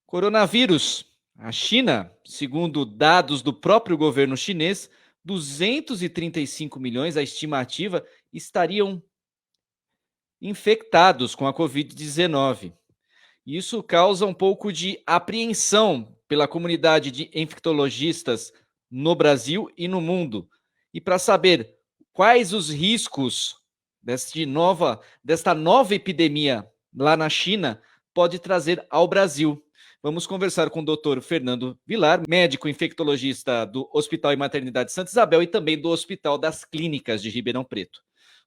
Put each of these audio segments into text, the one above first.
Coronavírus. A China, segundo dados do próprio governo chinês, 235 milhões, a estimativa, estariam infectados com a Covid-19. Isso causa um pouco de apreensão pela comunidade de infectologistas no Brasil e no mundo. E para saber quais os riscos desta nova epidemia lá na China pode trazer ao Brasil. Vamos conversar com o Dr. Fernando Vilar, médico infectologista do Hospital e Maternidade Santa Isabel e também do Hospital das Clínicas de Ribeirão Preto.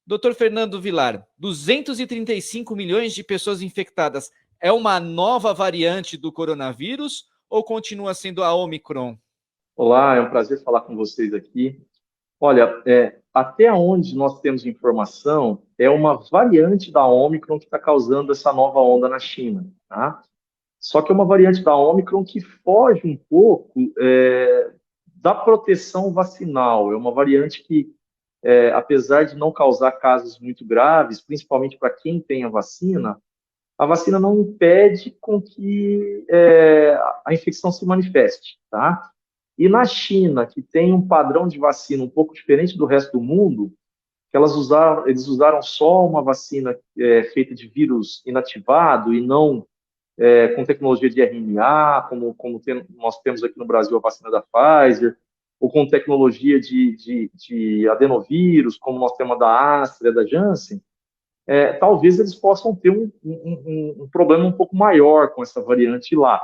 Dr. Fernando Vilar, 235 milhões de pessoas infectadas é uma nova variante do coronavírus ou continua sendo a Omicron? Olá, é um prazer falar com vocês aqui. Olha, até onde nós temos informação, é uma variante da Omicron que está causando essa nova onda na China, tá? Só que é uma variante da Omicron que foge um pouco da proteção vacinal. É uma variante que, apesar de não causar casos muito graves, principalmente para quem tem a vacina não impede com que a infecção se manifeste, tá? E na China, que tem um padrão de vacina um pouco diferente do resto do mundo, que eles usaram só uma vacina feita de vírus inativado e não com tecnologia de RNA, nós temos aqui no Brasil a vacina da Pfizer, ou com tecnologia de adenovírus, como nós temos a da Astra, da Janssen, talvez eles possam ter um problema um pouco maior com essa variante lá,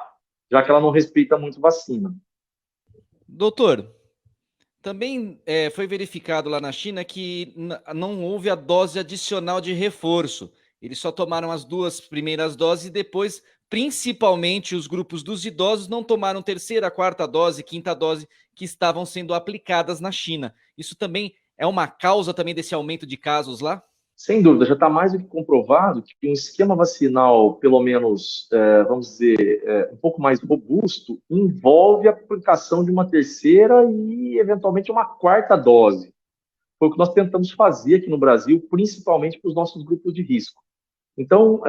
já que ela não respeita muito vacina. Doutor, também foi verificado lá na China que não houve a dose adicional de reforço. Eles só tomaram as 2 primeiras doses e depois, principalmente os grupos dos idosos, não tomaram terceira, quarta dose, quinta dose que estavam sendo aplicadas na China. Isso também é uma causa também desse aumento de casos lá? Sem dúvida, já está mais do que comprovado que um esquema vacinal, pelo menos, vamos dizer, um pouco mais robusto, envolve a aplicação de uma terceira e, eventualmente, uma quarta dose. Foi o que nós tentamos fazer aqui no Brasil, principalmente para os nossos grupos de risco. Então,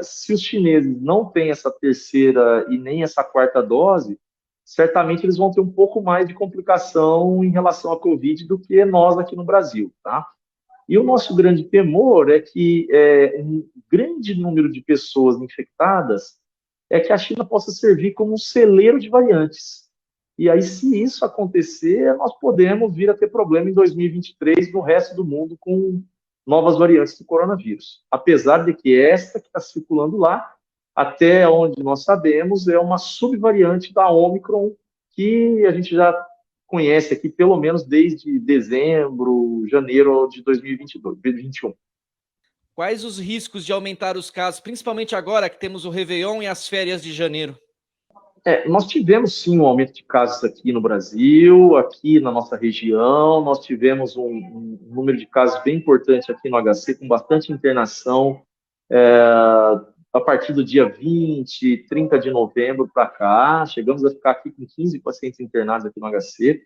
se os chineses não têm essa terceira e nem essa quarta dose, certamente eles vão ter um pouco mais de complicação em relação à Covid do que nós aqui no Brasil, tá? E o nosso grande temor é que um grande número de pessoas infectadas é que a China possa servir como um celeiro de variantes. E aí, se isso acontecer, nós podemos vir a ter problema em 2023 no resto do mundo com novas variantes do coronavírus. Apesar de que esta que está circulando lá, até onde nós sabemos, é uma subvariante da Omicron que a gente já conhece aqui pelo menos desde dezembro, janeiro de 2022, 2021. Quais os riscos de aumentar os casos, principalmente agora que temos o Réveillon e as férias de janeiro? Nós tivemos sim um aumento de casos aqui no Brasil, aqui na nossa região, nós tivemos um número de casos bem importante aqui no HC, com bastante internação, a partir do dia 20, 30 de novembro para cá, chegamos a ficar aqui com 15 pacientes internados aqui no HC,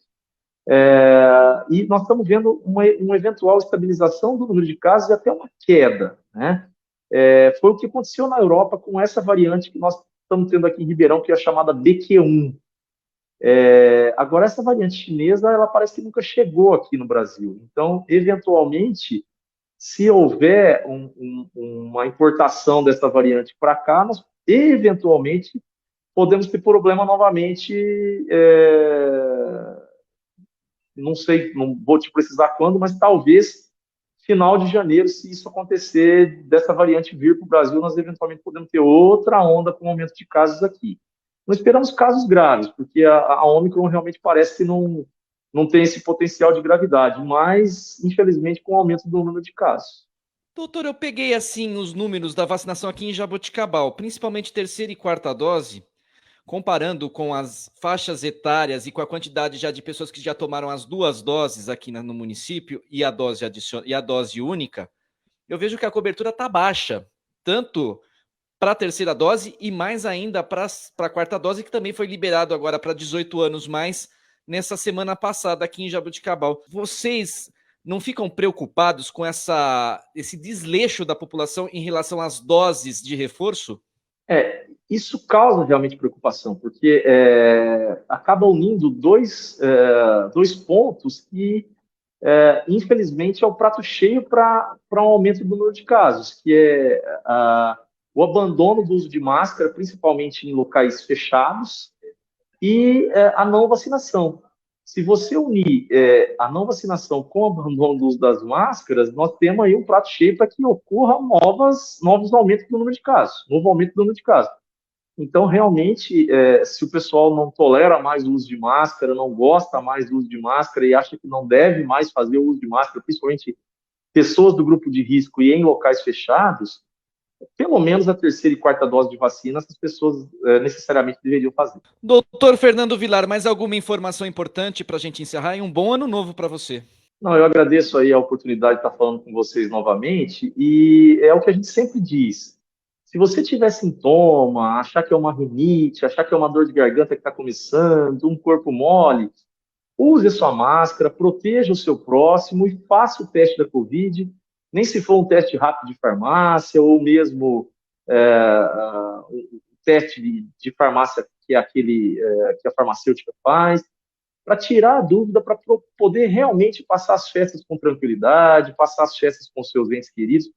e nós estamos vendo uma eventual estabilização do número de casos e até uma queda, né? Foi o que aconteceu na Europa com essa variante que nós estamos tendo aqui em Ribeirão, que é a chamada BQ1. Agora, essa variante chinesa, ela parece que nunca chegou aqui no Brasil. Então, eventualmente, se houver uma importação dessa variante para cá, nós, eventualmente, podemos ter problema novamente, não sei, não vou te precisar quando, mas talvez final de janeiro, se isso acontecer, dessa variante vir para o Brasil, nós eventualmente podemos ter outra onda com aumento de casos aqui. Não esperamos casos graves, porque a Omicron realmente parece que não tem esse potencial de gravidade, mas, infelizmente, com o aumento do número de casos. Doutor, eu peguei assim os números da vacinação aqui em Jaboticabal, principalmente terceira e quarta dose, comparando com as faixas etárias e com a quantidade já de pessoas que já tomaram as 2 doses aqui no município e a dose única, eu vejo que a cobertura está baixa, tanto para a terceira dose e mais ainda para a quarta dose, que também foi liberado agora para 18 anos mais nessa semana passada aqui em Jaboticabal. Vocês não ficam preocupados com esse desleixo da população em relação às doses de reforço? Isso causa realmente preocupação, porque acaba unindo dois pontos que, infelizmente, é o prato cheio para um aumento do número de casos, que é o abandono do uso de máscara, principalmente em locais fechados, e a não vacinação. Se você unir a não vacinação com o abandono do uso das máscaras, nós temos aí um prato cheio para que ocorra novos aumentos do número de casos, novo aumento do número de casos. Então, realmente, se o pessoal não tolera mais o uso de máscara, não gosta mais do uso de máscara e acha que não deve mais fazer o uso de máscara, principalmente pessoas do grupo de risco e em locais fechados, pelo menos a terceira e quarta dose de vacina, essas pessoas necessariamente deveriam fazer. Doutor Fernando Vilar, mais alguma informação importante para a gente encerrar? E um bom ano novo para você. Não, eu agradeço aí a oportunidade de estar falando com vocês novamente, e é o que a gente sempre diz. Se você tiver sintoma, achar que é uma rinite, achar que é uma dor de garganta que está começando, um corpo mole, use a sua máscara, proteja o seu próximo e faça o teste da Covid, nem se for um teste rápido de farmácia ou mesmo o teste de farmácia que é aquele que a farmacêutica faz, para tirar a dúvida, para poder realmente passar as festas com tranquilidade, passar as festas com seus entes queridos,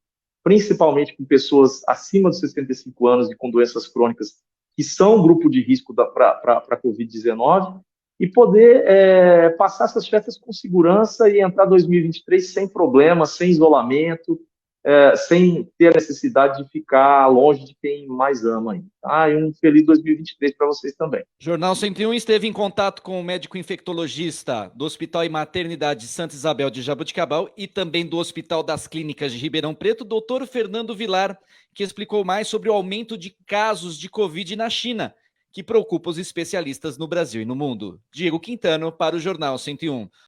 principalmente com pessoas acima dos 65 anos e com doenças crônicas que são um grupo de risco para a Covid-19, e poder passar essas festas com segurança e entrar 2023 sem problemas, sem isolamento, sem ter a necessidade de ficar longe de quem mais ama ainda. Tá? E um feliz 2023 para vocês também. Jornal 101 esteve em contato com o médico infectologista do Hospital e Maternidade Santa Isabel de Jaboticabal e também do Hospital das Clínicas de Ribeirão Preto, doutor Fernando Vilar, que explicou mais sobre o aumento de casos de Covid na China, que preocupa os especialistas no Brasil e no mundo. Diego Quintano para o Jornal 101.